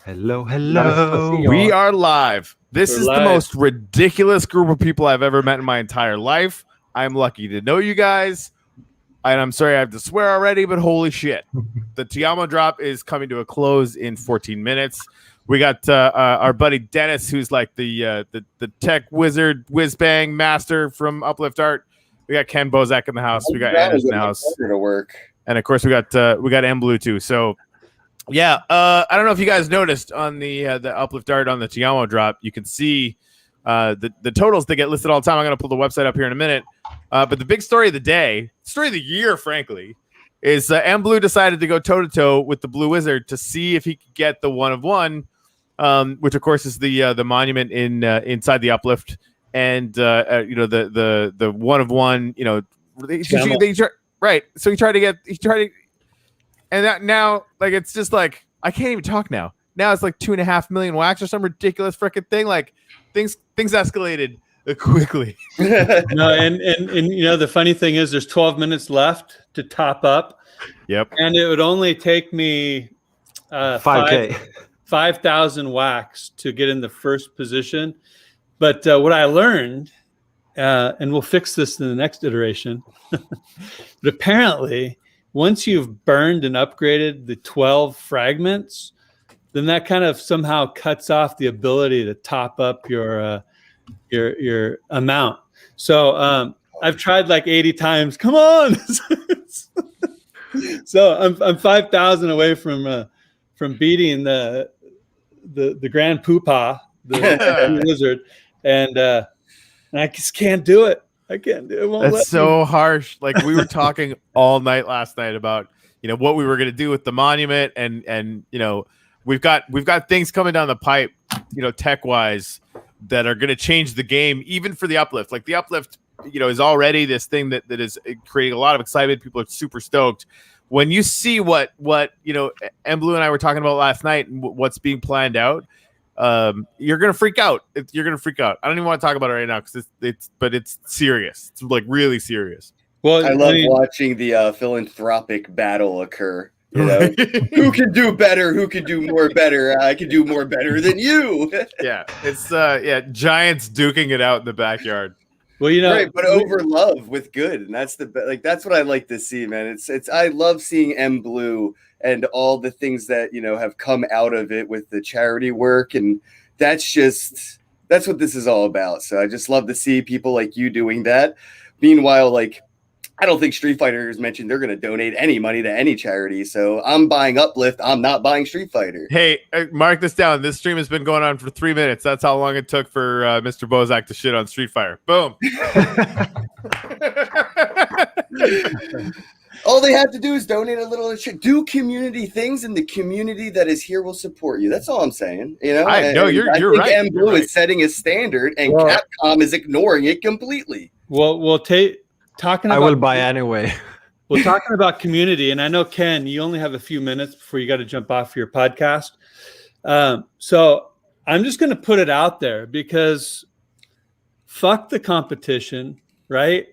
Hello, Nice to see hello. you. We are live. This We're is live. the most ridiculous group of people I've ever met in my entire life. I'm lucky to know you guys. And I'm sorry I have to swear already, but holy shit. The Amo Drop is coming to a close in 14 minutes. We got our buddy Dennis, who's like the tech wizard, whiz bang master from Uplift Art. We got Ken Bozak in the house. We got Anders in the house. To work. And of course we got mBlu too. So yeah, I don't know if you guys noticed on the Uplift Art on the Amo Drop, you can see the totals that get listed all the time. I'm going to pull the website up here in a minute. But the big story of the day, story of the year, frankly, is mBlu decided to go toe-to-toe with the Blue Wizard to see if he could get the one of one, which of course is the monument inside the Uplift, and the one of one, right. So he tried to, and that now, like, it's just like I can't even talk now. Now it's like 2.5 million wax or some ridiculous freaking thing. Like things escalated quickly. No, and you know the funny thing is, there's 12 minutes left to top up. Yep. And it would only take me 5K. 5,000 wax to get in the first position. But what I learned, and we'll fix this in the next iteration, but apparently once you've burned and upgraded the 12 fragments, then that kind of somehow cuts off the ability to top up your amount. So I've tried like 80 times. Come on. So I'm 5,000 away from beating the Grand Poopah, the wizard, and I just can't do it. I can't do it. Won't That's so harsh. Like we were talking all night last night about what we were going to do with the monument, and we've got things coming down the pipe, tech wise, that are going to change the game even for the Uplift. Like the Uplift, is already this thing that is creating a lot of excitement. People are super stoked. When you see what mBlu and I were talking about last night and what's being planned out, you're gonna freak out. You're gonna freak out. I don't even want to talk about it right now because it's serious. It's like really serious. Well, I love watching the philanthropic battle occur. Who can do better? Who can do more better? I can do more better than you. Yeah, it's giants duking it out in the backyard. Well, right, but over love with good, and that's that's what I like to see, man. It's I love seeing mBlu and all the things that have come out of it with the charity work, and that's what this is all about. So I just love to see people like you doing that. Meanwhile, I don't think Street Fighter has mentioned they're going to donate any money to any charity. So I'm buying Uplift. I'm not buying Street Fighter. Hey, mark this down. This stream has been going on for 3 minutes. That's how long it took for Mr. Bozak to shit on Street Fighter. Boom. All they have to do is donate a little shit. Do community things, and the community that is here will support you. That's all I'm saying. You're right. mBlu is setting a standard, and Capcom is ignoring it completely. We'll take. I will buy anyway. Well, talking about community, and I know, Ken, you only have a few minutes before you got to jump off your podcast. So I'm just going to put it out there because fuck the competition, right?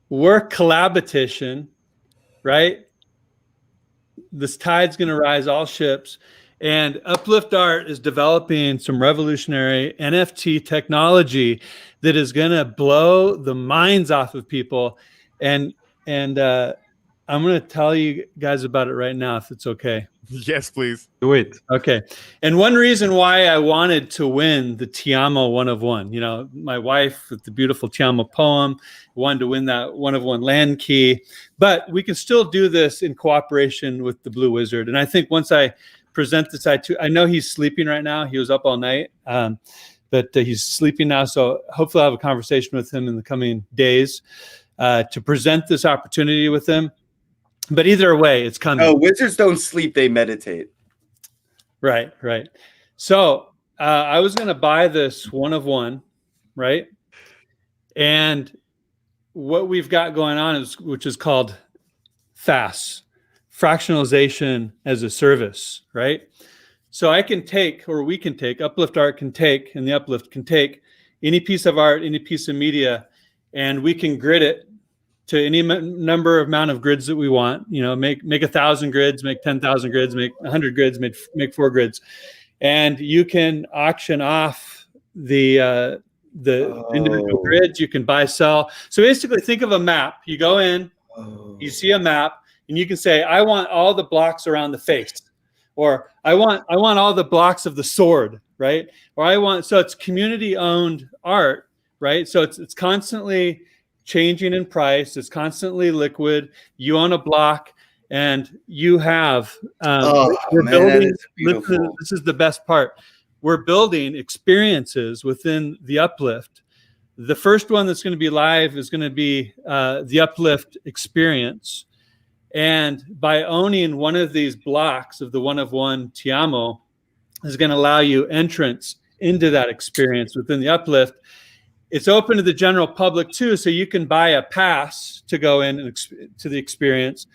We're collabetition, right? This tide's going to rise all ships. And Uplift Art is developing some revolutionary NFT technology that is going to blow the minds off of people. And I'm going to tell you guys about it right now, if it's okay. Yes, please. Do it. Okay. And one reason why I wanted to win the Ti Amo one of one, my wife with the beautiful Ti Amo poem wanted to win that one of one land key, but we can still do this in cooperation with the Blue Wizard. And I think once I present this, I know he's sleeping right now. He was up all night, but he's sleeping now. So hopefully I'll have a conversation with him in the coming days to present this opportunity with him. But either way, it's coming. Oh, wizards don't sleep; they meditate. Right. So I was going to buy this one of one, right? And what we've got going on which is called FAS, fractionalization as a service, right? So I can take, or we can take, Uplift Art can take, and the Uplift can take any piece of art, any piece of media, and we can grid it to any amount of grids that we want. Make 1,000 grids, make 10,000 grids, make 100 grids, make 4 grids, and you can auction off the individual grids. You can buy, sell. So basically, think of a map. You go in, you see a map, and you can say, I want all the blocks around the face, or I want all the blocks of the sword, right? Or so it's community owned art, right? So it's constantly changing in price. It's constantly liquid. You own a block, and you have building. This is the best part. We're building experiences within the Uplift. The first one that's going to be live is going to be the Uplift experience. And by owning one of these blocks of the one of one Amo is going to allow you entrance into that experience within the Uplift. It's open to the general public too, so you can buy a pass to go in to the experience,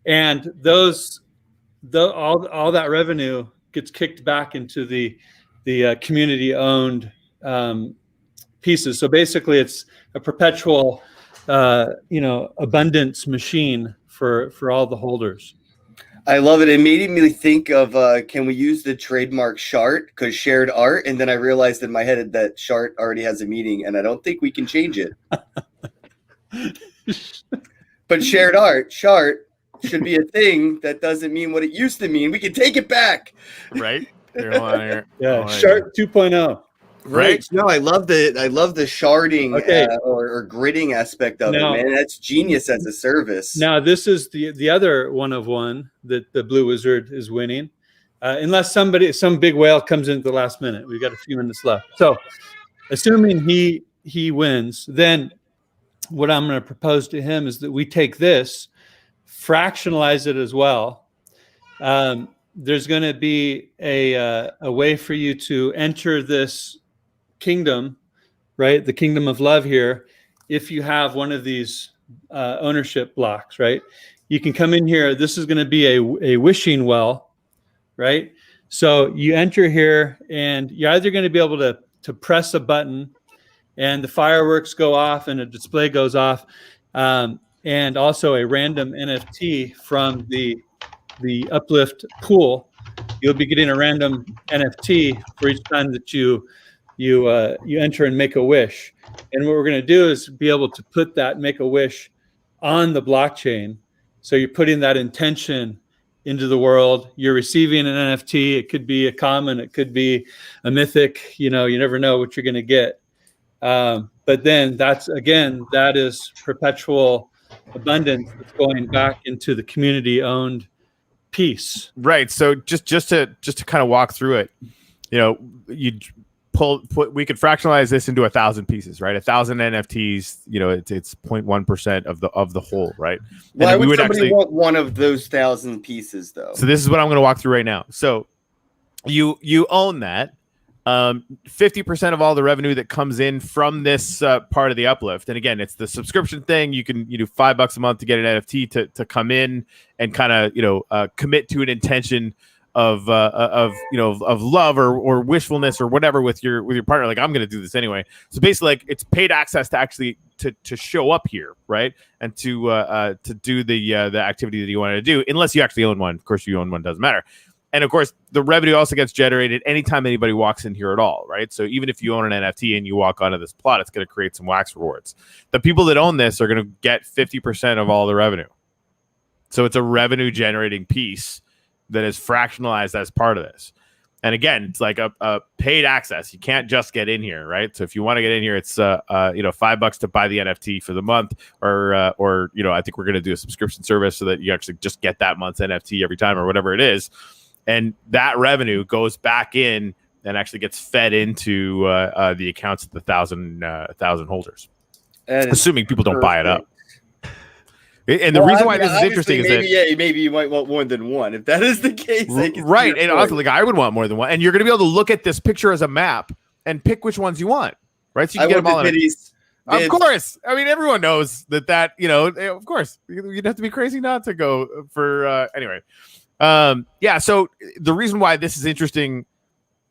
and all that revenue gets kicked back into the community-owned pieces. So basically, it's a perpetual, abundance machine for all the holders. I love it. It made me think of can we use the trademark shart, because shared art, and then I realized in my head that shart already has a meaning, and I don't think we can change it. But shared art, shart, should be a thing that doesn't mean what it used to mean. We can take it back, right? Here. Yeah, shart 2.0. Right. No, I love the sharding or gridding aspect of it, man. That's genius as a service. Now, this is the other one of one that the Blue Wizard is winning, unless some big whale comes in at the last minute. We've got a few minutes left. So, assuming he wins, then what I'm going to propose to him is that we take this, fractionalize it as well. There's going to be a way for you to enter this kingdom, right? The kingdom of love here. If you have one of these ownership blocks, right? You can come in here. This is going to be a wishing well, right? So you enter here, and you're either going to be able to press a button, and the fireworks go off, and a display goes off, and also a random NFT from the Uplift pool. You'll be getting a random NFT for each time that you enter and make a wish. And what we're going to do is be able to put that make a wish on the blockchain. So you're putting that intention into the world. You're receiving an NFT. It could be a common, it could be a mythic. You never know what you're going to get. But then that is perpetual abundance that's going back into the community-owned piece. Right. So just to kind of walk through it, we could fractionalize this into 1,000 pieces, right? 1,000 NFTs, it's 0.1% of the whole, right? Why would somebody want one of those 1,000 pieces though? So this is what I'm going to walk through right now. So you own that. 50% of all the revenue that comes in from this part of the Uplift, and again, it's the subscription thing. You do $5 a month to get an NFT to come in and kind of commit to an intention of love or wishfulness or whatever with your partner. Like, I'm going to do this anyway. So basically, like, it's paid access to actually to show up here, right, and to do the activity that you want to do, unless you actually own one. Of course, you own one, doesn't matter. And of course, the revenue also gets generated anytime anybody walks in here at all, right? So even if you own an NFT and you walk onto this plot, it's going to create some wax rewards. The people that own this are going to get 50% of all the revenue. So it's a revenue generating piece that is fractionalized as part of this. And again, it's like a paid access. You can't just get in here, right? So if you want to get in here, it's $5 to buy the NFT for the month, or I think we're going to do a subscription service so that you actually just get that month's NFT every time or whatever it is. And that revenue goes back in and actually gets fed into the accounts of the 1,000 holders, assuming people don't buy it up. And the reason why this is interesting is that maybe you might want more than one. If that is the case, right? And also, like, I would want more than one. And you're going to be able to look at this picture as a map and pick which ones you want, right? So you can get them all in. Of course. I mean, everyone knows that. Of course, you'd have to be crazy not to go for anyway. So the reason why this is interesting,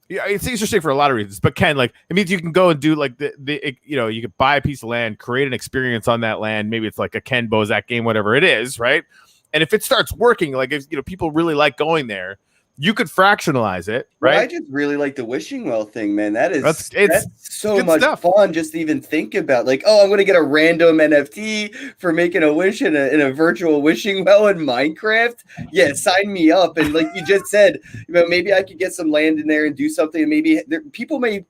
it's interesting for a lot of reasons, but Ken, like, it means you can go and do like you could buy a piece of land, create an experience on that land. Maybe it's like a Ken Bozak game, whatever it is, right? And if it starts working, like, if people really like going there, you could fractionalize it, right? Well, I just really like the wishing well thing, man. That's so good much stuff. fun just to even think about. Like, oh, I'm going to get a random NFT for making a wish in a virtual wishing well in Minecraft. Yeah, sign me up. And like you just said, maybe I could get some land in there and do something. And maybe people may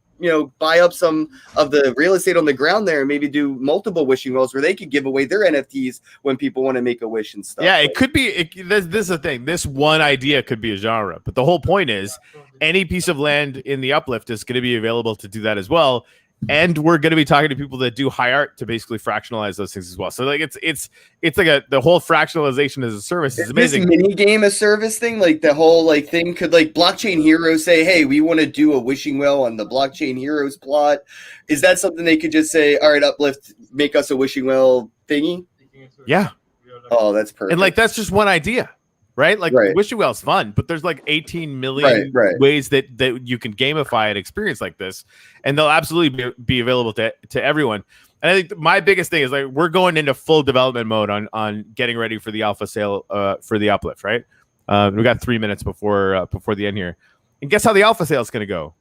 buy up some of the real estate on the ground there and maybe do multiple wishing wells where they could give away their NFTs when people want to make a wish and stuff. Yeah, it could be. This is the thing. This one idea could be a genre, but the whole point is any piece of land in the uplift is going to be available to do that as well. And we're going to be talking to people that do high art to basically fractionalize those things as well. So like it's like the whole fractionalization as a service is amazing. This mini game a service thing, like the whole like thing could like Blockchain Heroes say, hey, we want to do a wishing well on the Blockchain Heroes plot. Is that something they could just say, all right, Uplift, make us a wishing well thingy? Yeah. Oh, that's perfect. And like that's just one idea. Right? Like wishing well's fun, but there's like 18 million ways that you can gamify an experience like this, and they'll absolutely be available to everyone. And I think my biggest thing is like we're going into full development mode on getting ready for the alpha sale for the Uplift, right? We got 3 minutes before the end here. And guess how the alpha sale is going to go?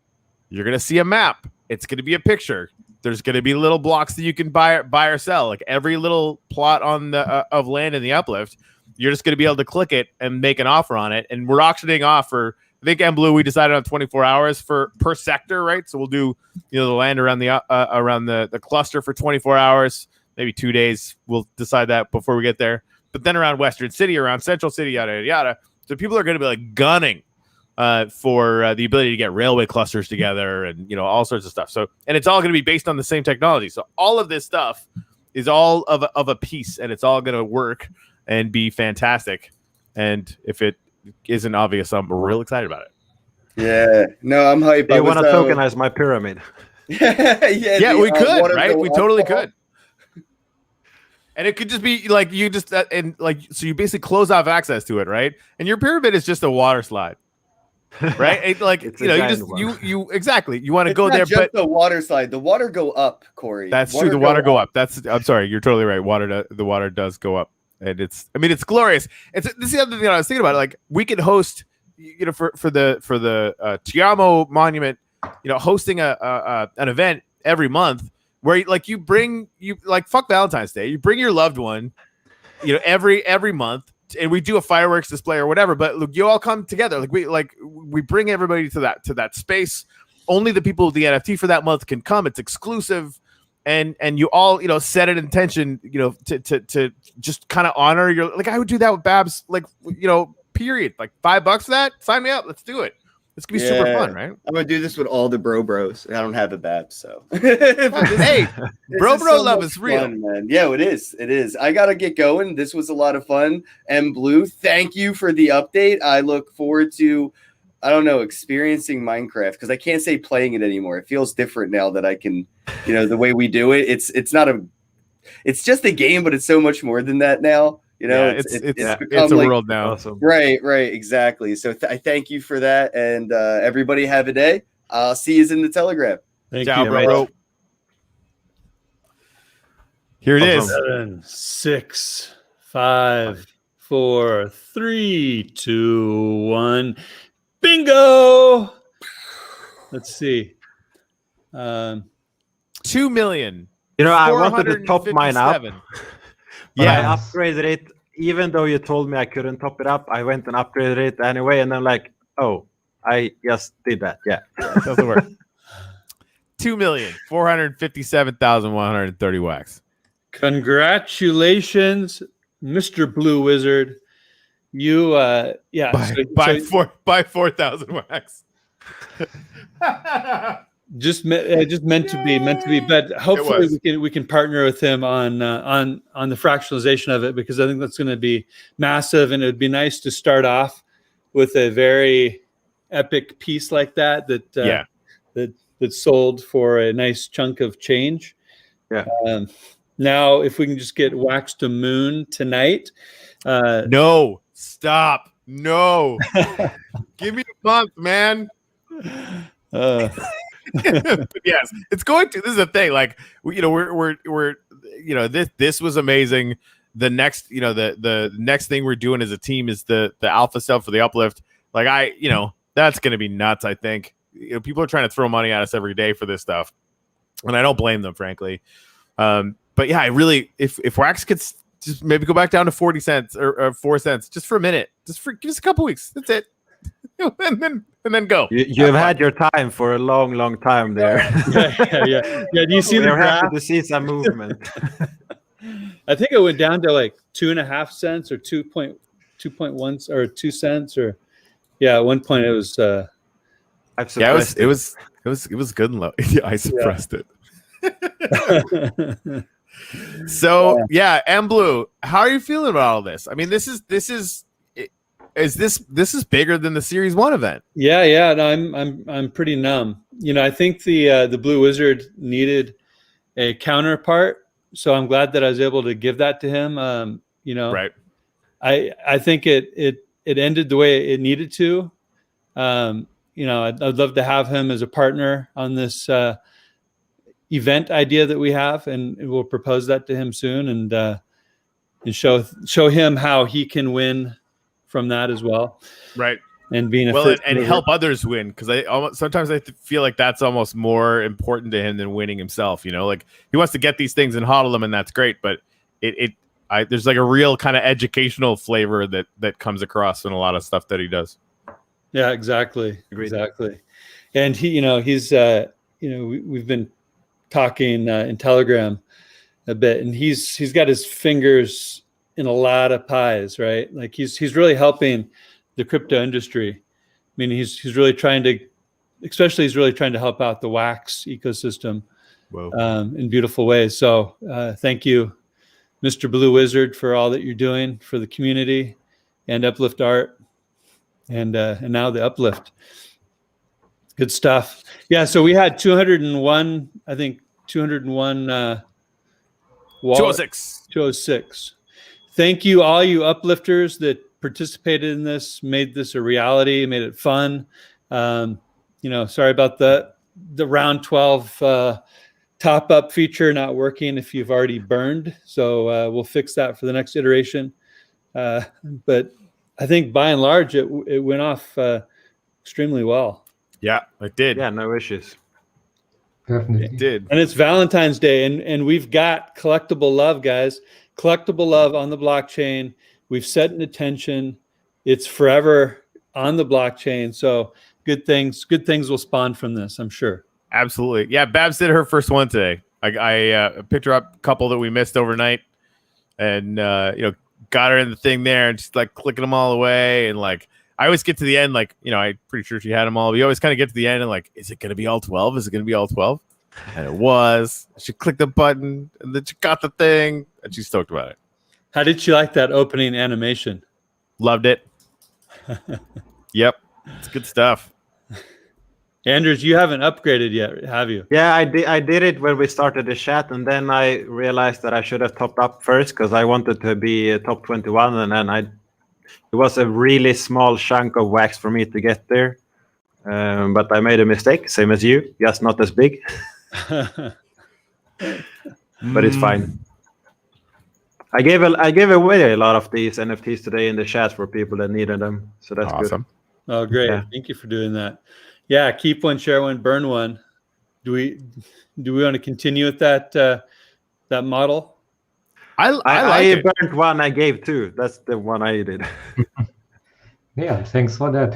You're going to see a map. It's going to be a picture. There's going to be little blocks that you can buy or sell. Like every little plot on the of land in the Uplift, you're just going to be able to click it and make an offer on it. And we're auctioning off for, I think mBlu, we decided on 24 hours per sector, right? So we'll do, the land around the cluster for 24 hours, maybe 2 days. We'll decide that before we get there. But then around Western City, around Central City, yada, yada, yada. So people are going to be like gunning for the ability to get railway clusters together and, all sorts of stuff. So, and it's all going to be based on the same technology. So all of this stuff is all of a piece, and it's all going to work and be fantastic. And if it isn't obvious, I'm real excited about it. Yeah. No, I'm hyped. They want to tokenize my pyramid. yeah, we could, right? We totally could. And it could just be like you just and like so you basically close off access to it, right? And your pyramid is just a water slide. Right? You exactly. You want to go there, but the water slide. The water go up, Corey. That's true. The water go up. I'm sorry, you're totally right. The water does go up. And it's glorious. This is the other thing I was thinking about. Like we could host, for the Amo monument, hosting an event every month where like you fuck Valentine's Day, you bring your loved one, every month, and we do a fireworks display or whatever. But look, you all come together. We bring everybody to that space. Only the people with the NFT for that month can come. It's exclusive. And you all, set an intention, to just kind of honor your, like I would do that with Babs, period. Like $5 for that. Sign me up. Let's do it. It's gonna be super fun, right? I'm gonna do this with all the bros. I don't have a Babs, so hey, bro love is real, fun, man. Yeah, it is. It is. I gotta get going. This was a lot of fun. mBlu, thank you for the update. I look forward to, experiencing Minecraft because I can't say playing it anymore. It feels different now that I can, the way we do it. It's just a game, but it's so much more than that now. It's a world now. Awesome. Right, exactly. So I thank you for that, and everybody have a day. I'll see you in the Telegram. Thank you, bro. Here it is. 7, 6, 5, 4, 3, 2, 1. Bingo. Let's see. 2 million. I wanted to top mine up. But I upgraded it, even though you told me I couldn't top it up. I went and upgraded it anyway, and I'm like, oh, I just did that. Yeah, it doesn't work. 2,457,130 wax. Congratulations, Mr. Blue Wizard. You, buy 4,000 wax. Just meant to be, but hopefully we can partner with him on the fractionalization of it, because I think that's going to be massive, and it would be nice to start off with a very epic piece like that sold for a nice chunk of change. Yeah. Now, if we can just get Wax to Moon tonight. No, stop. No, give me a month, man. Yes, it's going to. This is the thing. Like, we're this was amazing. The next, the next thing we're doing as a team is the alpha sale for the Uplift. Like that's going to be nuts. I think people are trying to throw money at us every day for this stuff, and I don't blame them, frankly. But yeah, I really, if wax could just maybe go back down to 40 cents or 4 cents just for a minute, just for a couple weeks. That's it. and then go. You've had your time for a long time there. Yeah. Do you see the We're graph? happy to see some movement. I think it went down to like 2.5 cents or 2.1 or 2 cents or at one point it was. I've suppressed it was good and low. I suppressed it. So mBlu, how are you feeling about all this? I mean, this is bigger than the Series 1 event. Yeah. No, I'm pretty numb. I think the Blue Wizard needed a counterpart, so I'm glad that I was able to give that to him. Right. I think it ended the way it needed to. I'd love to have him as a partner on this event idea that we have, and we'll propose that to him soon, and show him how he can win from that as well. Right. And being and help others win, because sometimes I feel like that's almost more important to him than winning himself. Like he wants to get these things and hodl them, and that's great, but there's like a real kind of educational flavor that comes across in a lot of stuff that he does. Yeah, exactly. Agreed. Exactly. And he's we've been talking in Telegram a bit, and he's got his fingers in a lot of pies, right? Like he's really helping the crypto industry. I mean, he's really trying to help out the wax ecosystem in beautiful ways. So thank you, Mr. Blue Wizard, for all that you're doing for the community and Uplift Art, and now the Uplift. Good stuff. Yeah, so we had 201, I think 201 206. 206. Thank you, all you uplifters that participated in this, made this a reality, made it fun. Sorry about the round 12 top up feature not working if you've already burned. So we'll fix that for the next iteration. But I think by and large, it went off extremely well. Yeah, it did. Yeah, no issues. Definitely. It did. And it's Valentine's Day, and we've got collectible love, guys. Collectible love on the blockchain. We've set an intention. It's forever on the blockchain. So good things will spawn from this, I'm sure. Absolutely. Yeah, Babs did her first one today. I picked her up a couple that we missed overnight, and got her in the thing there, and just like clicking them all away. And like I always get to the end, like I'm pretty sure she had them all. But you always kind of get to the end and like, is it going to be all 12? Is it going to be all 12? And it was. She clicked the button, and then she got the thing, and she's stoked about it. How did you like that opening animation? Loved it. Yep, it's good stuff. Andrews, you haven't upgraded yet, have you? Yeah, I did it when we started the chat, and then I realized that I should have topped up first because I wanted to be top 21, and then it was a really small chunk of wax for me to get there. But I made a mistake, same as you, just not as big. But it's fine. I gave away a lot of these NFTs today in the chat for people that needed them, so that's awesome. Good. Oh, great! Yeah. Thank you for doing that. Yeah, keep one, share one, burn one. Do we want to continue with that model? I like burnt one. I gave two. That's the one I did. Yeah, thanks for that.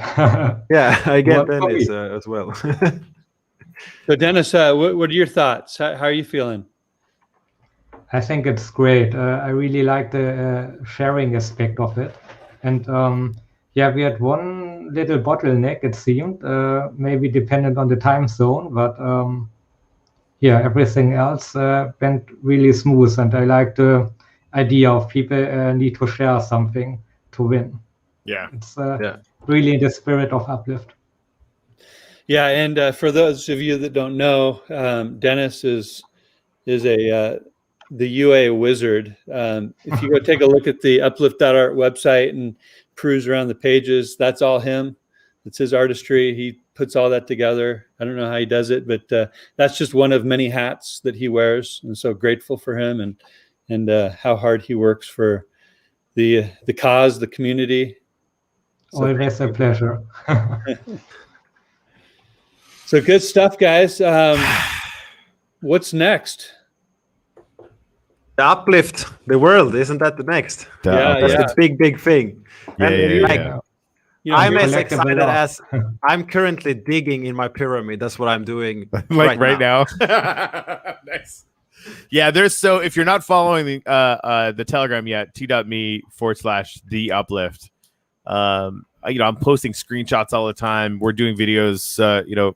Yeah, I get Well, Dennis as well. So, Dennis, what are your thoughts? How are you feeling? I think it's great. I really like the sharing aspect of it. And we had one little bottleneck, it seemed, maybe dependent on the time zone, but everything else went really smooth. And I like the idea of people need to share something to win. Yeah. It's really in the spirit of Uplift. Yeah, and for those of you that don't know, Dennis is the UA wizard. If you go take a look at the uplift.art website and peruse around the pages, that's all him. It's his artistry. He puts all that together. I don't know how he does it, but that's just one of many hats that he wears. And so grateful for him and how hard he works for the cause, the community. Always a pleasure. So good stuff, guys. What's next? The uplift the world, isn't that the next? Yeah, That's yeah. the big thing. Yeah, And yeah, like, yeah. You know, I'm as collectible excited art. as I'm currently digging in my pyramid. That's what I'm doing Like right now. Nice. Yeah, there's so if you're not following the Telegram yet, t.me/the uplift. I'm posting screenshots all the time. We're doing videos,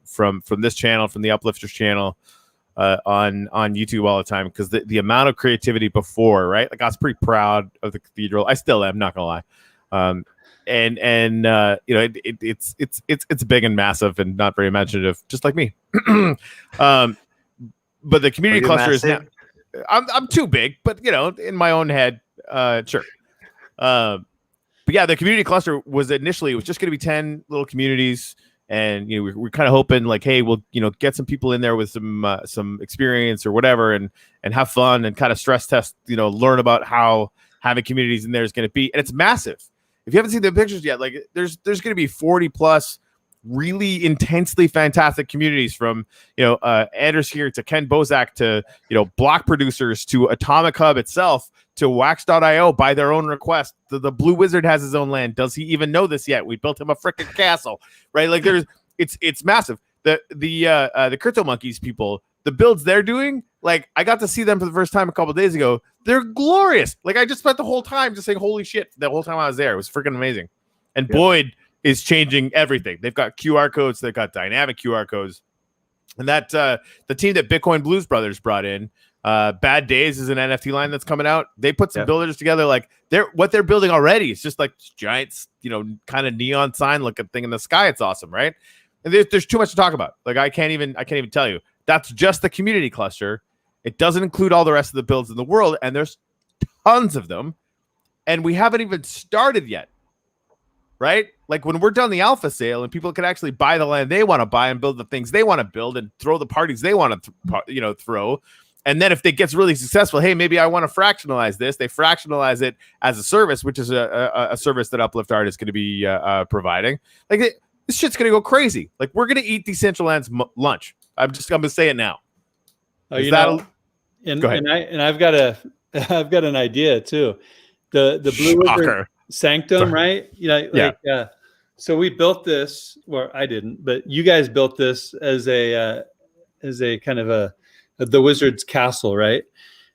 from this channel, from the Uplifters channel, on YouTube all the time, because the amount of creativity before, right? Like I was pretty proud of the cathedral. I still am, not gonna lie. It's big and massive and not very imaginative, just like me. But the community cluster is now. I'm too big, but in my own head, sure. But yeah, the community cluster was initially, it was just going to be 10 little communities, and we're kind of hoping like, hey, we'll get some people in there with some experience or whatever, and have fun and kind of stress test, learn about how having communities in there is going to be, and it's massive. If you haven't seen the pictures yet, like there's going to be 40 plus really intensely fantastic communities, from Anders here to Ken Bozak to block producers to Atomic Hub itself to Wax.io by their own request. The Blue Wizard has his own land. Does he even know this yet? We built him a freaking castle, right? Like it's massive. The Crypto Monkeys people, the builds they're doing, like I got to see them for the first time a couple of days ago. They're glorious. Like I just spent the whole time just saying holy shit the whole time I was there. It was freaking amazing. And Boyd is changing everything. They've got QR codes, they've got dynamic QR codes. And that the team that Bitcoin Blues Brothers brought in, Bad Days is an NFT line that's coming out. They put some builders together. Like what they're building already is just like giant, kind of neon sign looking thing in the sky. It's awesome, right? And there's too much to talk about. Like I can't even tell you. That's just the community cluster. It doesn't include all the rest of the builds in the world, and there's tons of them, and we haven't even started yet. Right? Like when we're done the alpha sale and people can actually buy the land they want to buy and build the things they want to build and throw the parties they want to throw. And then if it gets really successful, hey, maybe I want to fractionalize this. They fractionalize it as a service, which is a service that Uplift Art is going to be providing. Like this shit's going to go crazy. Like we're going to eat Decentraland's lunch. I'm going to say it now. Go ahead. And I've got an idea too. The Blue Wizard Sanctum, right? So we built this, or I didn't, but you guys built this as a kind of the Wizard's Castle, right?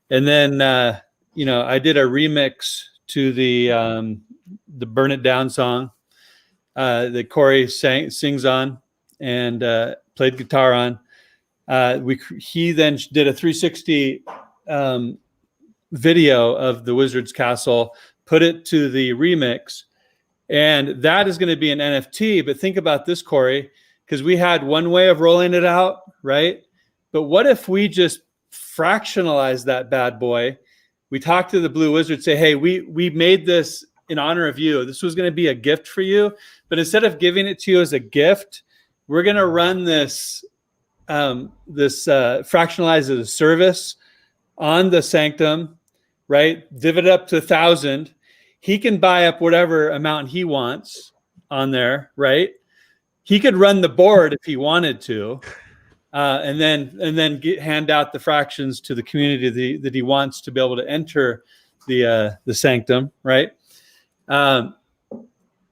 And then I did a remix to the Burn It Down song that Corey sings on and played guitar on. He then did a 360 video of the Wizard's Castle, put it to the remix, and that is going to be an NFT. But think about this, Corey, because we had one way of rolling it out, right? But what if we just fractionalize that bad boy? We talk to the Blue Wizard, say, hey, we made this in honor of you. This was going to be a gift for you, but instead of giving it to you as a gift, we're going to run this fractionalize as a service on the Sanctum, right? Divvy it up to 1,000. He can buy up whatever amount he wants on there, right? He could run the board if he wanted to, and then hand out the fractions to the community that he wants to be able to enter the Sanctum, right? And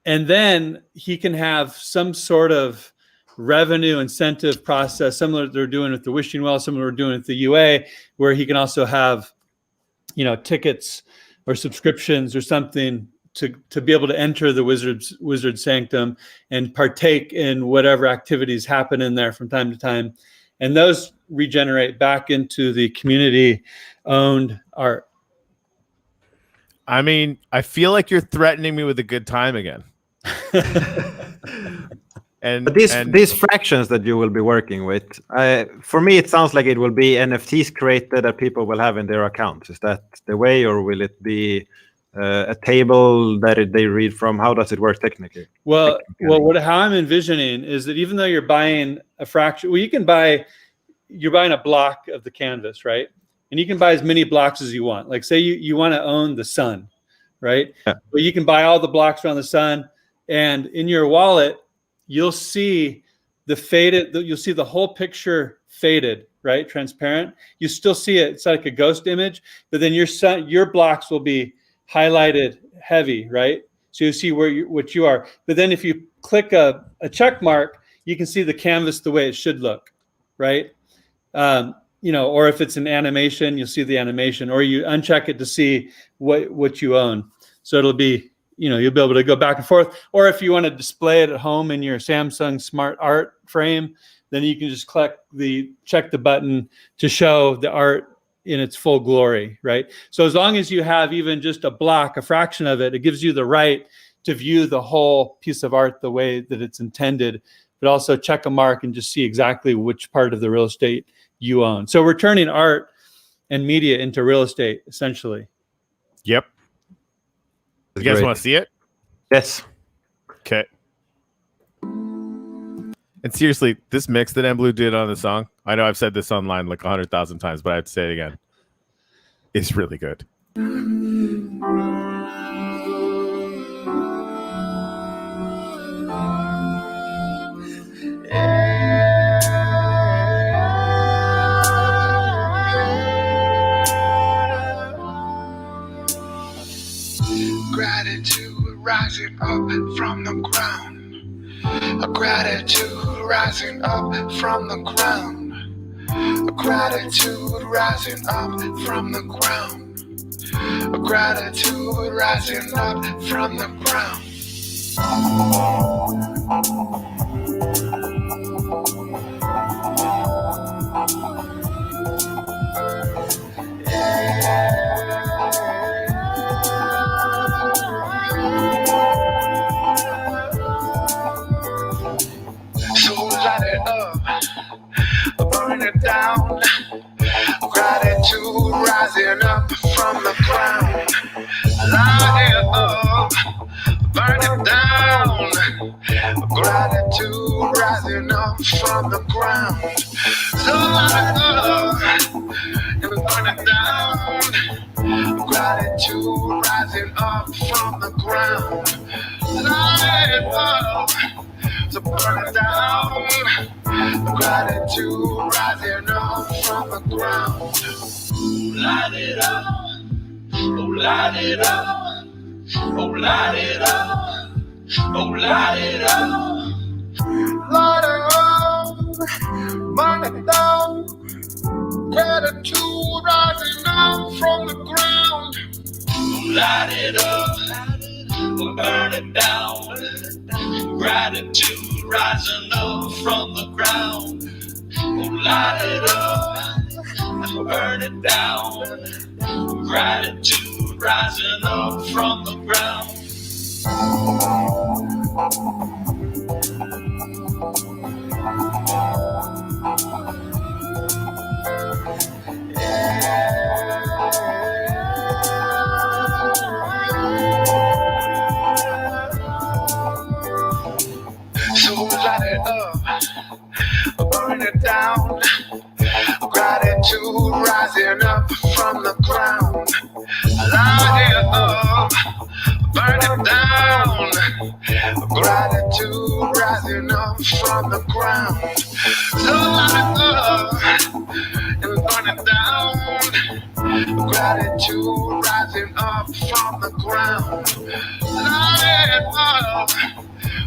then he can have some sort of revenue incentive process, similar to they're doing with the Wishing Well, similar to doing with the UA, where he can also have, tickets or subscriptions or something to be able to enter the Wizard Sanctum and partake in whatever activities happen in there from time to time. And those regenerate back into the community-owned art. I mean, I feel like you're threatening me with a good time again. But these fractions that you will be working with, for me, it sounds like it will be NFTs created that people will have in their accounts. Is that the way, or will it be a table that they read from? How does it work technically? Well, how I'm envisioning is that even though you're buying a fraction, you're buying a block of the canvas, right? And you can buy as many blocks as you want. Like say you want to own the sun, right? Yeah. But you can buy all the blocks around the sun. And in your wallet, you'll see you'll see the whole picture faded, right? Transparent. You still see it. It's like a ghost image, but then your blocks will be highlighted heavy, right? So you see what you are. But then if you click a check mark, you can see the canvas the way it should look, right? Or if it's an animation, you'll see the animation, or you uncheck it to see what you own. So it'll be, you'll be able to go back and forth. Or if you want to display it at home in your Samsung Smart Art frame, then you can just check the button to show the art in its full glory, right? So as long as you have even just a block, a fraction of it, it gives you the right to view the whole piece of art the way that it's intended, but also check a mark and just see exactly which part of the real estate you own. So we're turning art and media into real estate, essentially. Yep. You guys want to see it? Yes. Okay. And seriously, this mix that mBlu did on the song, I know I've said this online like 100,000 times, but I have to say it again. It's really good. Gratitude rising up from the ground. A gratitude rising up from the ground. A gratitude rising up from the ground. A gratitude rising up from the ground. Burn it down. Gratitude rising up from the ground. Light it up. Burn it down. Gratitude rising up from the ground. So light it up and burn it down. Gratitude rising up from the ground. Light it up. So burn it down. Gratitude rising up from the ground. Light it up. Oh, light it up. Oh, light it up. Oh, light it up. Light it up. Burn it down. Gratitude rising up from the ground. Light it up. Oh, burn it down. Gratitude rising up from the ground. Oh, light it up, burn it down. Gratitude rising up from the ground. So light it up, burn it down. Gratitude rising up from the ground. Light it up, burn it down. Gratitude rising up from the ground. So light it up and burn it down. Gratitude rising up from the ground. Light it up.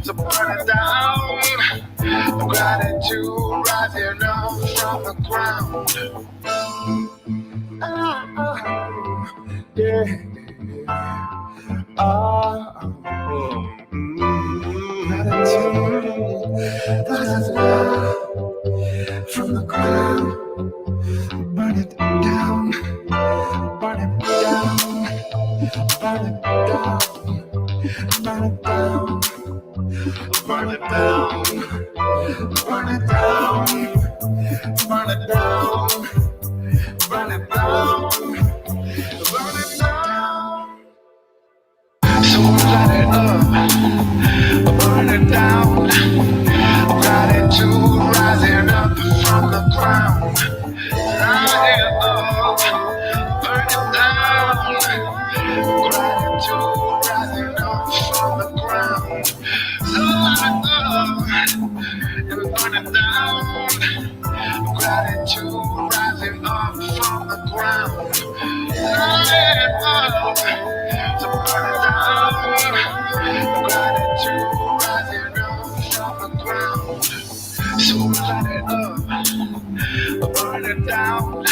So burn it down. Gratitude rising up from the ground. Yeah. Gratitude rising up from the ground. Burn it down. Burn it down. Burn it down. Burn it down. Burn it down, burn it down, burn it down, burn it down, burn it down. So light it up, burn it down. Gratitude rising up from the ground. Light it up, burn it down. Gratitude rising up from the ground. light it up, burn it down.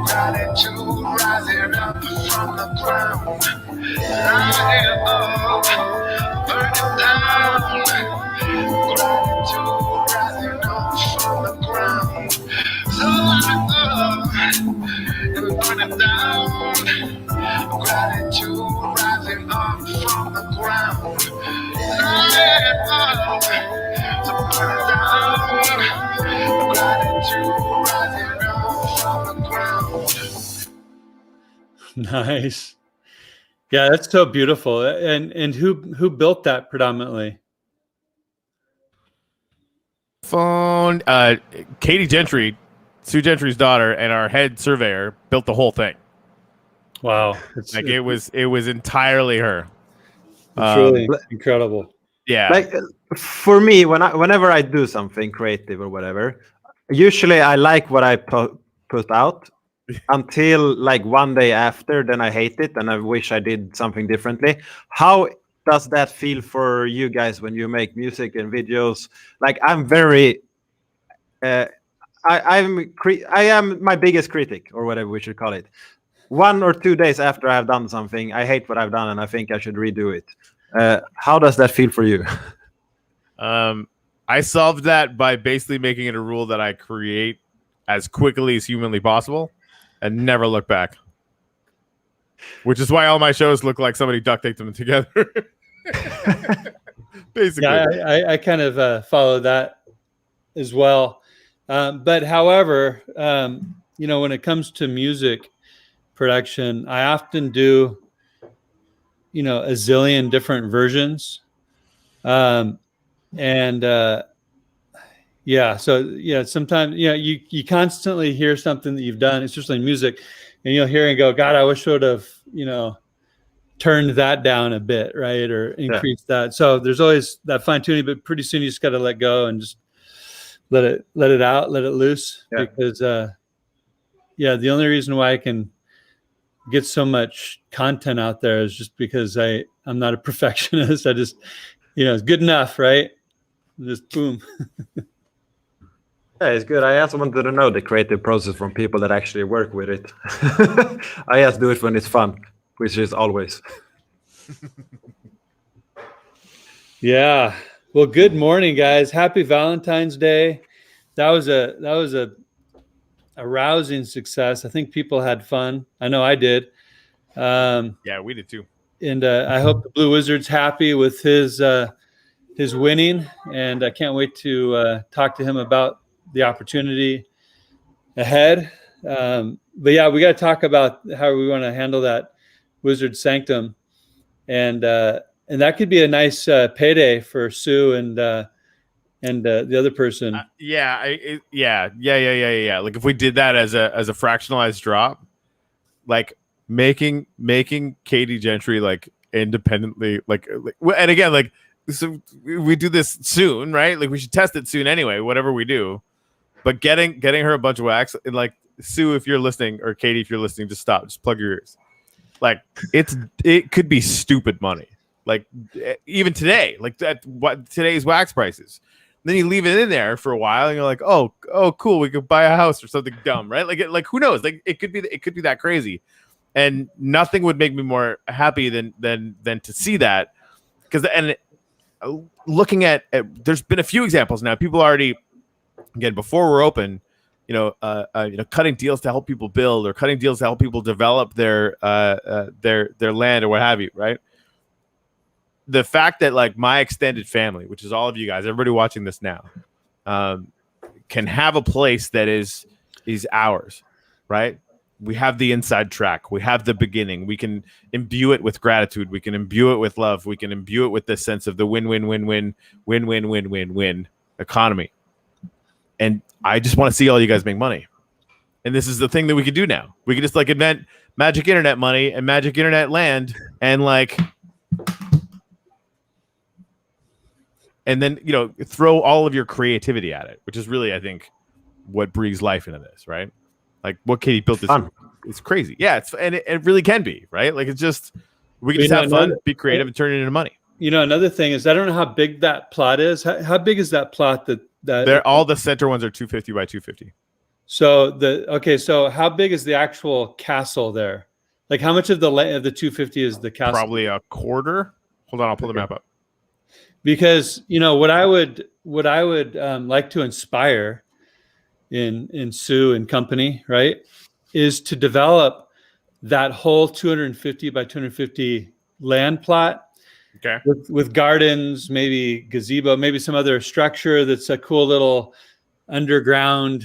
Gratitude rising up from the ground. Light it up, burn it down. Gratitude rising up from the ground. So light it up and burn it down. Gratitude rising up from the ground. Light it up to burn it down. Gratitude rising up from the ground. Nice. Yeah, that's so beautiful. And who built that predominantly? Phone. Katie Gentry, Sue Gentry's daughter, and our head surveyor built the whole thing. Wow. It was entirely her. It's really incredible. Yeah. Like for me, whenever I do something creative or whatever, usually I like what I put out until like one day after, then I hate it and I wish I did something differently. How does that feel for you guys when you make music and videos? Like I'm very, I am my biggest critic, or whatever we should call it. 1 or 2 days after I have done something, I hate what I've done and I think I should redo it. How does that feel for you? I solved that by basically making it a rule that I create as quickly as humanly possible and never look back. Which is why all my shows look like somebody duct taped them together. Basically. Yeah, I kind of follow that as well. But however, when it comes to music production, I often do, a zillion different versions. Sometimes, you constantly hear something that you've done, especially in music, and you'll hear and go, God, I wish I would have, turned that down a bit, right? Or increased that. So there's always that fine tuning, but pretty soon you just got to let go and just let it out, let it loose. Yeah. Because, the only reason why I can get so much content out there is just because I'm not a perfectionist. I just, it's good enough, right? Just boom. Yeah, it's good. I also wanted to know the creative process from people that actually work with it. I just do it when it's fun, which is always. Yeah. Well, good morning, guys. Happy Valentine's Day. That was a rousing success. I think people had fun. I know I did. Yeah, we did too. And I hope the Blue Wizard's happy with his winning, and I can't wait to talk to him about the opportunity ahead. But yeah, we got to talk about how we want to handle that Wizard Sanctum, and that could be a nice payday for Sue and the other person. Yeah. Like if we did that as a fractionalized drop, like making Katie Gentry like independently, and again, like, so we do this soon, right? Like we should test it soon anyway, whatever we do. But getting her a bunch of wax, and like Sue, if you're listening, or Katie, if you're listening, just stop, just plug your ears. Like it could be stupid money. Like even today, like at what today's wax prices. Then you leave it in there for a while, and you're like, oh, cool, we could buy a house or something dumb, right? Like who knows? Like it could be that crazy, and nothing would make me more happy than to see that, because looking at there's been a few examples now. People already, again, before we're open, cutting deals to help people build, or cutting deals to help people develop their land or what have you, right? The fact that like my extended family, which is all of you guys, everybody watching this now, can have a place that is ours, right? We have the inside track. We have the beginning. We can imbue it with gratitude. We can imbue it with love. We can imbue it with this sense of the win-win-win-win economy. And I just want to see all you guys make money. And this is the thing that we could do now. We could just like invent magic internet money and magic internet land, and like, and then, throw all of your creativity at it, which is really, I think, what breathes life into this, right? Like what Katie built is it's crazy. Yeah, it really can be, right? Like it's just, we can just have fun, be creative, and turn it into money. Another thing is, I don't know how big that plot is. How big is that plot They're all the center ones are 250 by 250. So how big is the actual castle there? Like how much of the 250 is the castle? Probably a quarter. Hold on, I'll pull the map up. Because what I would like to inspire in Sue and company, right, is to develop that whole 250 by 250 land plot. Okay. With gardens, maybe gazebo, maybe some other structure that's a cool little underground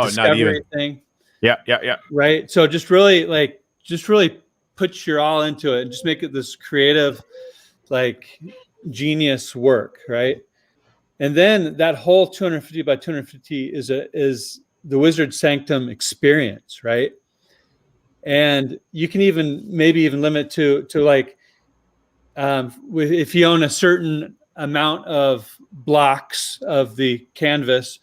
discovery thing. Yeah. Right. So just really put your all into it and just make it this creative, like genius work, right? And then that whole 250 by 250 is the Wizard Sanctum experience, right? And you can maybe even limit to like if you own a certain amount of blocks of the canvas,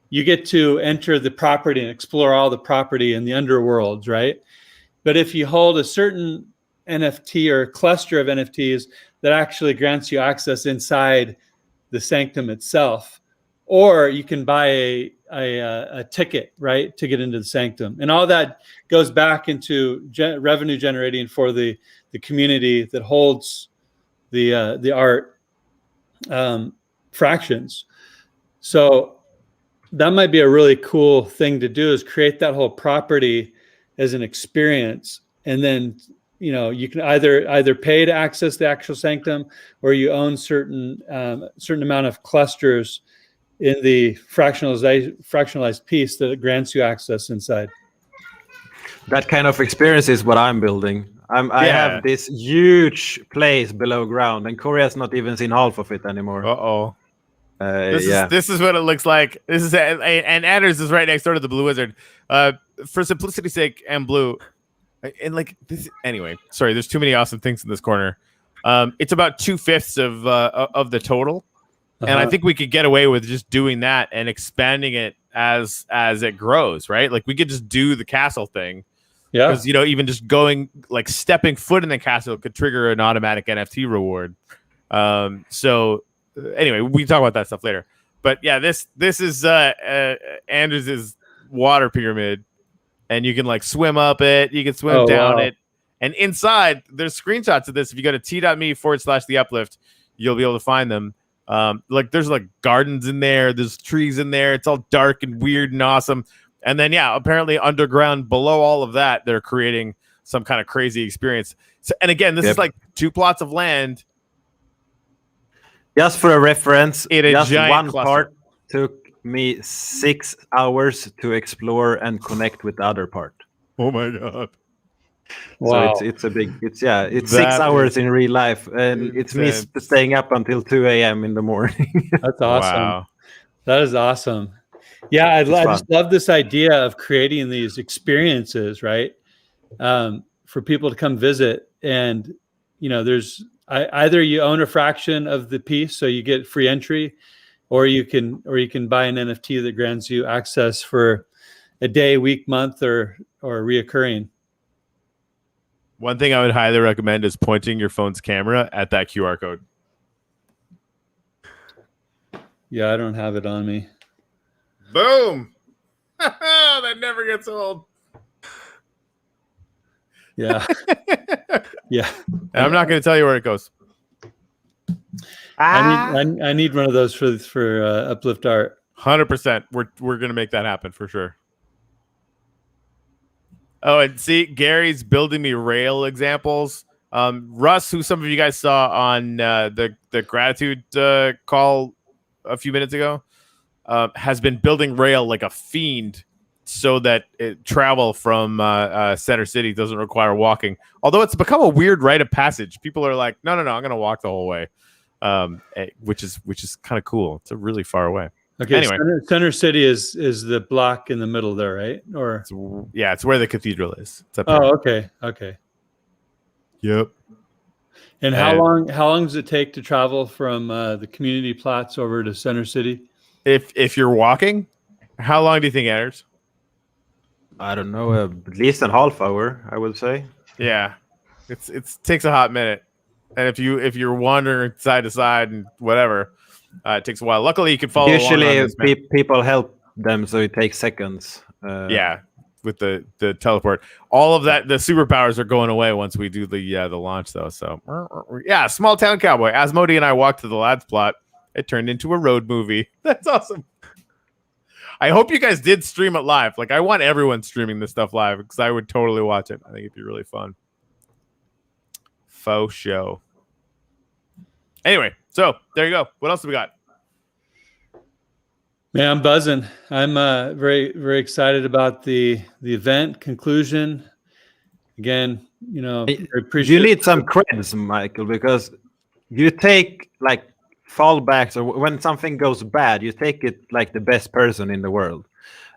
you get to enter the property and explore all the property in the underworlds, right? But if you hold a certain NFT or cluster of NFTs, that actually grants you access inside the sanctum itself, or you can buy a ticket, right, to get into the sanctum, and all that goes back into revenue generating for the community that holds the art fractions. So that might be a really cool thing to do, is create that whole property as an experience, and then you can either pay to access the actual sanctum, or you own certain amount of clusters in the fractionalized piece that grants you access inside. That kind of experience is what I'm building. I have this huge place below ground, and Korea's not even seen half of it anymore. This is what it looks like. This is and Anders is right next door to the Blue Wizard. For simplicity's sake, mBlu, and like this anyway. Sorry, there's too many awesome things in this corner. It's about 2/5 of the total, and I think we could get away with just doing that and expanding it as it grows. Right, like we could just do the castle thing. Yeah, because even just stepping foot in the castle could trigger an automatic NFT reward. So. Anyway, we can talk about that stuff later. But yeah, this is Anders' water pyramid, and you can swim up it, you can swim down it, and inside there's screenshots of this. If you go to t.me/the uplift, you'll be able to find them. There's gardens in there, there's trees in there. It's all dark and weird and awesome. And then apparently underground below all of that, they're creating some kind of crazy experience. So, and again, this is 2 plots of land. Just for a reference, just one cluster. part took me 6 hours to explore and connect with the other part. Oh my god! Wow. So it's 6 hours in real life, and it's me staying up until 2 a.m. in the morning. That's awesome. Wow. That is awesome. Yeah, I just love this idea of creating these experiences, right? For people to come visit, and there's. Either you own a fraction of the piece, so you get free entry, or you can buy an NFT that grants you access for a day, week, month, or reoccurring. One thing I would highly recommend is pointing your phone's camera at that QR code. Yeah, I don't have it on me. Boom! That never gets old. Yeah. Yeah. And I'm not going to tell you where it goes. I need one of those for Uplift Art. 100%. We're going to make that happen for sure. Oh, and see, Gary's building me rail examples. Russ, who some of you guys saw on the gratitude call a few minutes ago, has been building rail like a fiend, so that travel from Center City doesn't require walking. Although it's become a weird rite of passage. People are like, no, I'm going to walk the whole way, which is kind of cool. It's really far away. Okay, anyway. Center City is the block in the middle there, right? Or it's where the cathedral is. It's up there. Okay. Yep. And how long does it take to travel from the community plots over to Center City? If you're walking, how long do you think, Anders? I don't know, at least a half hour, I would say. Yeah, it takes a hot minute, and if you're wandering side to side and whatever, It takes a while. Luckily, you can follow along on Usually, this, man. people help them, so it takes seconds. Yeah, with the teleport. All of that, the superpowers are going away once we do the launch, though. So yeah, Small Town Cowboy. Asmodee and I walked to the lads plot. It turned into a road movie. That's awesome. I hope you guys did stream it live. Like, I want everyone streaming this stuff live because I would totally watch it. I think it'd be really fun. Faux show. Anyway, so there you go. What else do we got? Man, I'm buzzing. I'm very, very excited about the event conclusion. Again, I appreciate. You need some creds, Michael, because you take like fallbacks, or when something goes bad, you take it like the best person in the world.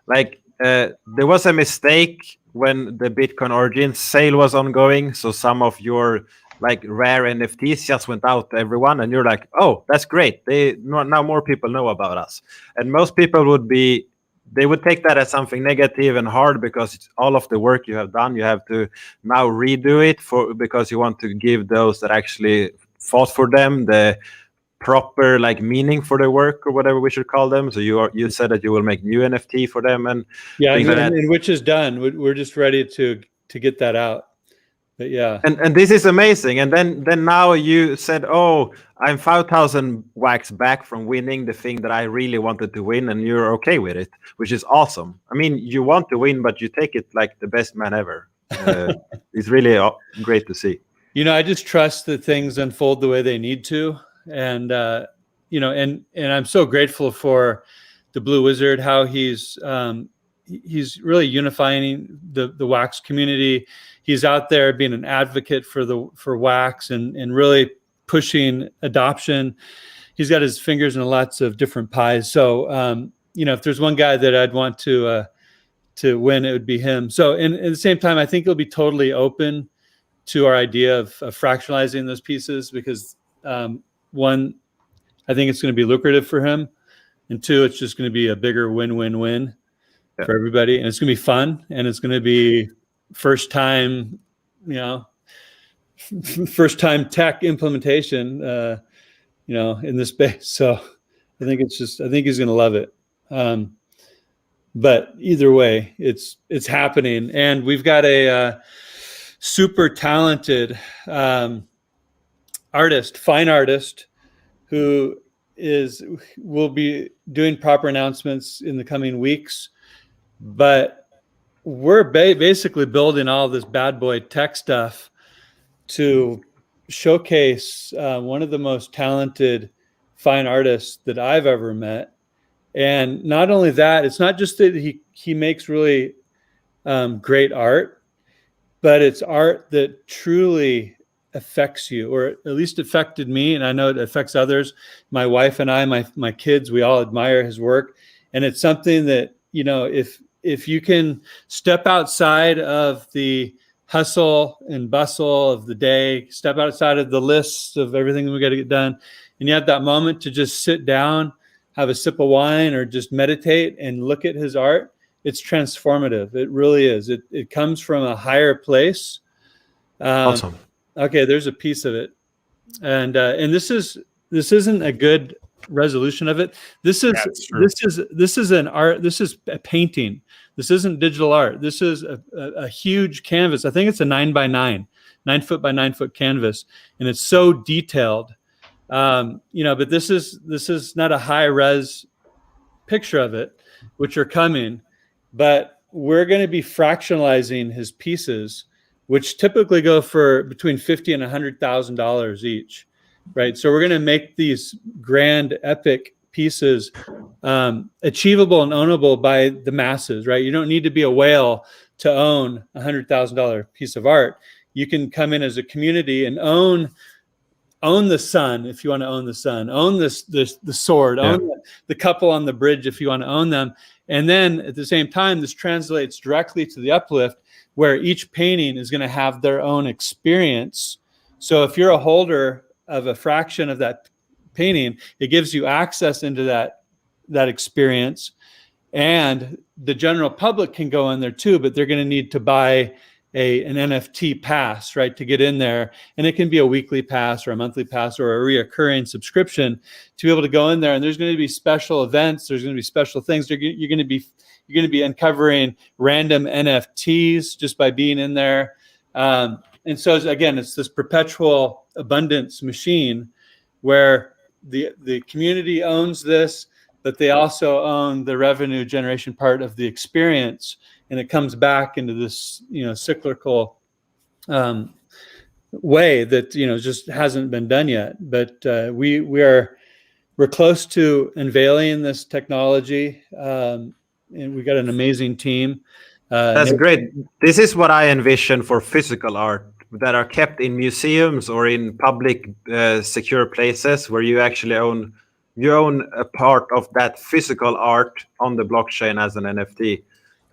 Like there was a mistake when the Bitcoin Origins sale was ongoing, so some of your like rare NFTs just went out to everyone, and you're like, oh, that's great. Now more people know about us. And most people would take that as something negative and hard, because it's all of the work you have done, you have to now redo it because you want to give those that actually fought for them the proper like meaning for their work, or whatever we should call them. So you said that you will make new NFT for them, and and which is done. We're just ready to get that out. But yeah, and this is amazing. And then now you said, oh, I'm 5,000 wax back from winning the thing that I really wanted to win, and you're okay with it, which is awesome. I mean, you want to win, but you take it like the best man ever. It's really great to see. I just trust that things unfold the way they need to, and and I'm so grateful for the Blue Wizard, how he's really unifying the wax community. He's out there being an advocate for wax and really pushing adoption. He's got his fingers in lots of different pies. So if there's one guy that I'd want to win, it would be him. So and at the same time, I think he'll be totally open to our idea of fractionalizing those pieces, because one, I think it's going to be lucrative for him, and two, it's just going to be a bigger win-win-win for everybody, and it's going to be fun, and it's going to be first time tech implementation, in this space. So I think he's going to love it. But either way, it's happening, and we've got a super talented fine artist, who will be doing proper announcements in the coming weeks. But we're basically building all this bad boy tech stuff to showcase one of the most talented fine artists that I've ever met. And not only that, it's not just that he makes really great art, but it's art that truly affects you, or at least affected me, and I know it affects others. My wife and I, my kids, we all admire his work, and it's something that if you can step outside of the hustle and bustle of the day, step outside of the lists of everything we got to get done, and you have that moment to just sit down, have a sip of wine, or just meditate and look at his art, it's transformative. It really is. It comes from a higher place. Awesome. Okay, there's a piece of it, and this isn't a good resolution of it. This is an art. This is a painting. This isn't digital art. This is a huge canvas. I think it's a 9 by 9 foot by 9 foot canvas, and it's so detailed. But this is not a high res picture of it, which are coming, but we're going to be fractionalizing his pieces, which typically go for between $50,000 and $100,000 each, right? So we're going to make these grand, epic pieces achievable and ownable by the masses, right? You don't need to be a whale to own a $100,000 piece of art. You can come in as a community and own the sun if you want to own the sun, own the sword, own the couple on the bridge if you want to own them. And then at the same time, this translates directly to the uplift, where each painting is going to have their own experience. So if you're a holder of a fraction of that painting, it gives you access into that experience. And the general public can go in there too, but they're going to need to buy an NFT pass, right, to get in there. And it can be a weekly pass or a monthly pass or a reoccurring subscription to be able to go in there. And there's going to be special events. There's going to be special things. You're going to be uncovering random NFTs just by being in there. And so again, it's this perpetual abundance machine where the community owns this, but they also own the revenue generation part of the experience, and it comes back into this cyclical way that just hasn't been done yet. But we're close to unveiling this technology, and we got an amazing team. That's great. This is what I envision for physical art that are kept in museums or in public secure places where you actually own a part of that physical art on the blockchain as an NFT.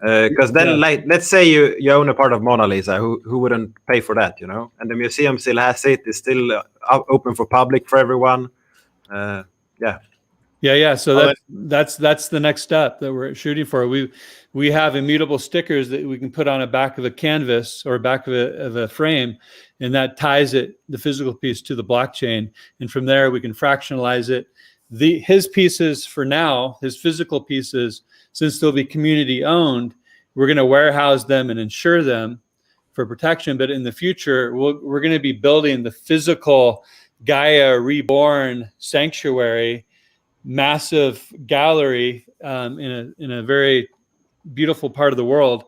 Because then, like, let's say you own a part of Mona Lisa, who wouldn't pay for that, And the museum still has it. It's still open for public for everyone. Yeah. So that's the next step that we're shooting for. We have immutable stickers that we can put on the back of a canvas or back of a frame, and that ties the physical piece to the blockchain. And from there, we can fractionalize it. His pieces for now, his physical pieces, since they'll be community owned, we're going to warehouse them and insure them for protection. But in the future, we're going to be building the physical Gaia Reborn sanctuary, massive gallery in a very beautiful part of the world,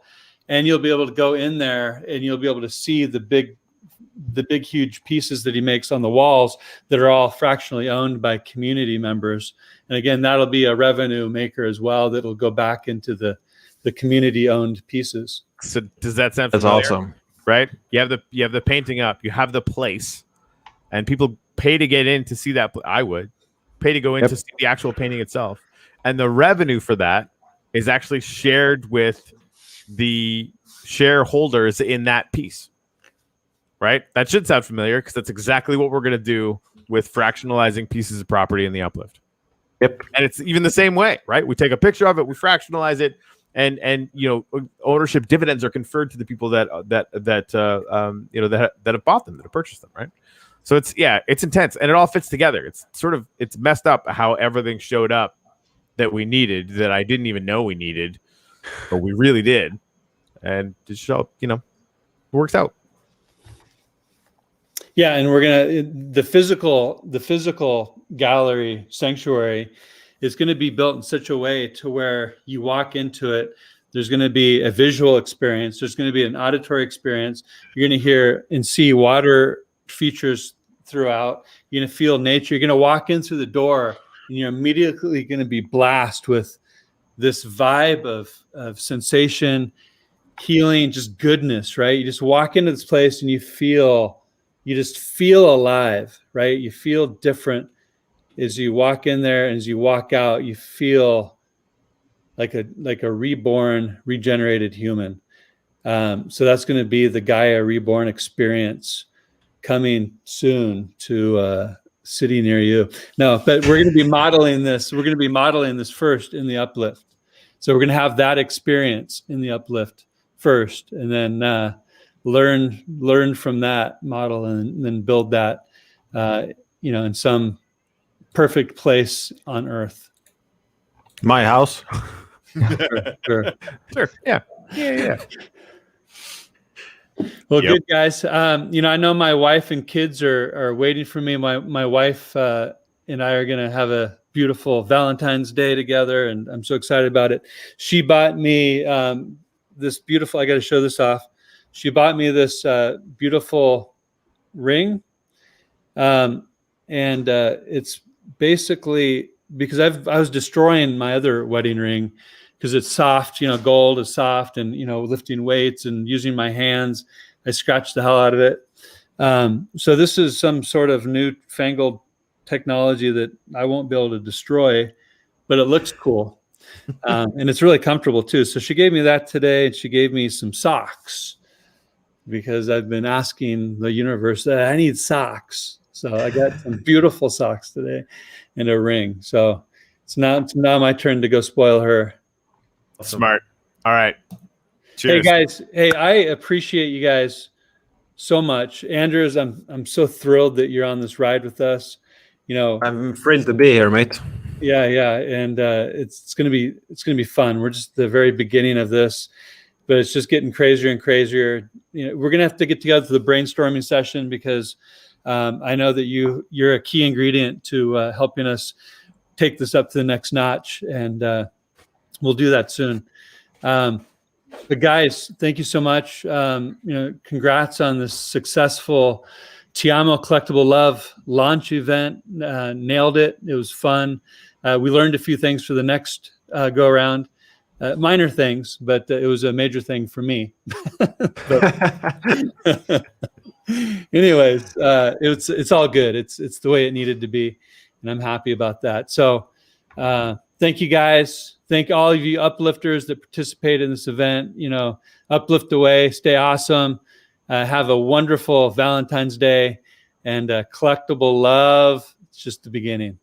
and you'll be able to go in there and you'll be able to see the big huge pieces that he makes on the walls that are all fractionally owned by community members. And again, that'll be a revenue maker as well that'll go back into the community owned pieces. So does that sound That's familiar? awesome, right? You have the painting up, you have the place, and people pay to get in to see that. I would pay to go in to see the actual painting itself, and the revenue for that is actually shared with the shareholders in that piece, right? That should sound familiar because that's exactly what we're going to do with fractionalizing pieces of property in the uplift. Yep. And it's even the same way, right? We take a picture of it, we fractionalize it, and ownership dividends are conferred to the people that have bought them, that have purchased them, right? So it's intense, and it all fits together. It's messed up how everything showed up that we needed, that I didn't even know we needed, but we really did, and just show it works out. Yeah, and we're the physical gallery sanctuary is going to be built in such a way to where you walk into it. There's going to be a visual experience. There's going to be an auditory experience. You're going to hear and see water features throughout. You're going to feel nature. You're going to walk in through the door, and you're immediately going to be blasted with this vibe of sensation, healing, just goodness, right? You just walk into this place and you just feel alive, right? You feel different as you walk in there, and as you walk out, you feel like a reborn, regenerated human. So that's going to be the Gaia Reborn experience coming soon to a city near you. No, but we're going to be modeling this. We're going to be modeling this first in the uplift. So we're going to have that experience in the uplift first, and then learn from that model, and then build that, in some perfect place on Earth. My house. Sure. Yeah. Well, Good, guys. I know my wife and kids are waiting for me. My wife and I are going to have a beautiful Valentine's Day together, and I'm so excited about it. She bought me this beautiful, I got to show this off. She bought me this beautiful ring. And it's basically because I was destroying my other wedding ring because it's soft, gold is soft, and, lifting weights and using my hands, I scratched the hell out of it. So this is some sort of newfangled technology that I won't be able to destroy, but it looks cool. And it's really comfortable too. So she gave me that today, and she gave me some socks because I've been asking the universe that I need socks. So I got some beautiful socks today and a ring. So it's now my turn to go spoil her. Smart. All right. Cheers. Hey guys, I appreciate you guys so much. Andrews, I'm so thrilled that you're on this ride with us. You know, I'm thrilled to be here, mate. yeah, and it's gonna be fun. We're just at the very beginning of this, but it's just getting crazier and crazier. You know, we're gonna have to get together for the brainstorming session because I know that you're a key ingredient to helping us take this up to the next notch, and we'll do that soon. But guys, thank you so much. Congrats on this successful Amo Collectible Love launch event. Nailed it. It was fun. We learned a few things for the next go around. Minor things, but it was a major thing for me. Anyways, it's all good. It's the way it needed to be, and I'm happy about that. So thank you guys. Thank all of you uplifters that participated in this event. You know, uplift away, stay awesome. Have a wonderful Valentine's Day, and collectible love. It's just the beginning.